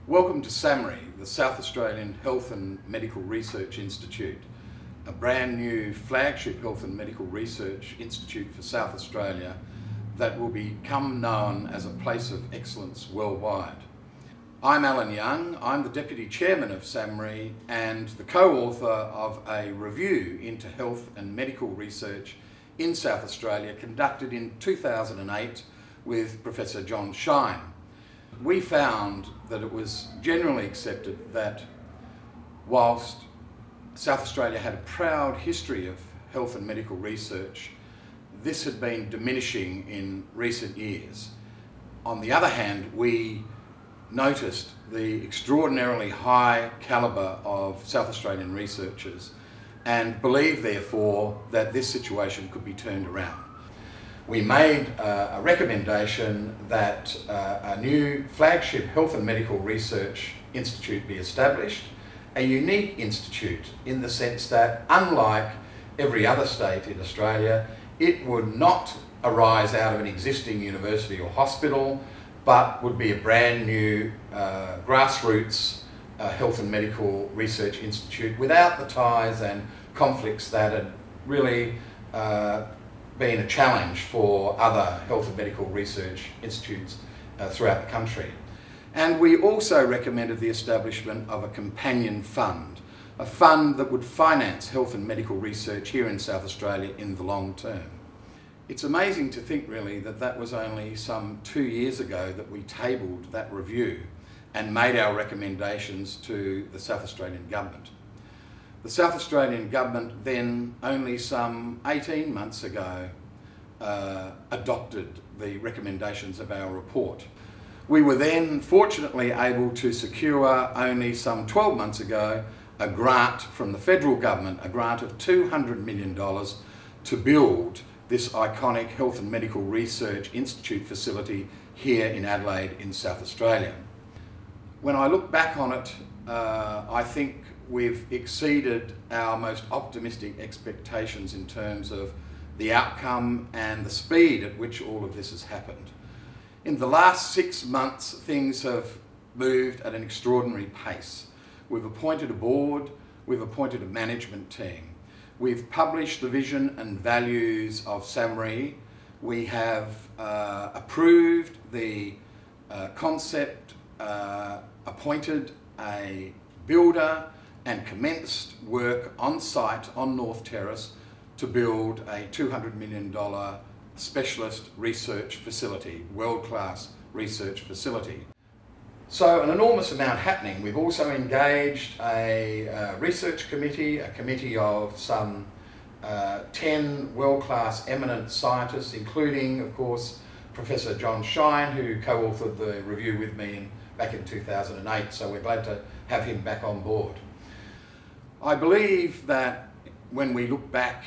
Welcome to SAHMRI, the South Australian Health and Medical Research Institute, a brand new flagship health and medical research institute for South Australia that will become known as a place of excellence worldwide. I'm Alan Young, I'm the Deputy Chairman of SAHMRI and the co-author of a review into health and medical research in South Australia conducted in 2008 with Professor John Shine. We found that it was generally accepted that whilst South Australia had a proud history of health and medical research, this had been diminishing in recent years. On the other hand, we noticed the extraordinarily high calibre of South Australian researchers and believed therefore that this situation could be turned around. We made a recommendation that a new flagship health and medical research institute be established, a unique institute in the sense that, unlike every other state in Australia, it would not arise out of an existing university or hospital, but would be a brand new grassroots health and medical research institute without the ties and conflicts that had really been a challenge for other health and medical research institutes throughout the country. And we also recommended the establishment of a companion fund, a fund that would finance health and medical research here in South Australia in the long term. It's amazing to think really that that was only some 2 years ago that we tabled that review and made our recommendations to the South Australian Government. The South Australian Government then, only some 18 months ago, adopted the recommendations of our report. We were then fortunately able to secure, only some 12 months ago, a grant from the federal government, a grant of $200 million to build this iconic health and medical research institute facility here in Adelaide in South Australia. When I look back on it, I think we've exceeded our most optimistic expectations in terms of the outcome and the speed at which all of this has happened. In the last 6 months, things have moved at an extraordinary pace. We've appointed a board, we've appointed a management team. We've published the vision and values of SAHMRI. We have approved the concept, appointed a builder and commenced work on site on North Terrace to build a $200 million specialist research facility, world-class research facility. So an enormous amount happening. We've also engaged a research committee, a committee of some 10 world-class eminent scientists, including, of course, Professor John Shine, who co-authored the review with me back in 2008, so we're glad to have him back on board. I believe that when we look back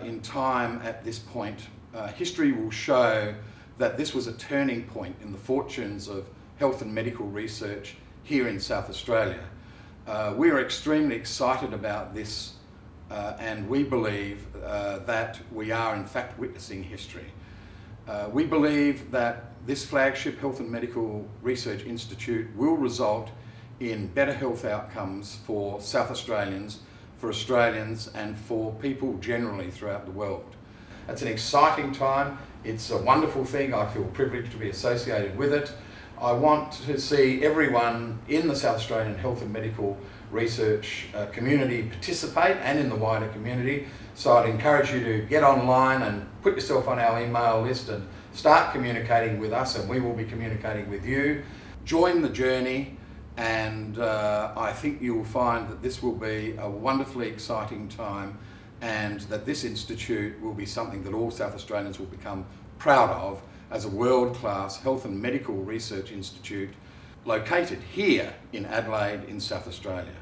in time at this point, history will show that this was a turning point in the fortunes of health and medical research here in South Australia. We are extremely excited about this and we believe that we are in fact witnessing history. We believe that this flagship Health and Medical Research Institute will result in better health outcomes for South Australians, for Australians and for people generally throughout the world. It's an exciting time, it's a wonderful thing, I feel privileged to be associated with it. I want to see everyone in the South Australian health and medical research community participate and in the wider community. So I'd encourage you to get online and put yourself on our email list and start communicating with us, and we will be communicating with you. Join the journey, and I think you will find that this will be a wonderfully exciting time and that this institute will be something that all South Australians will become proud of as a world-class health and medical research institute located here in Adelaide in South Australia.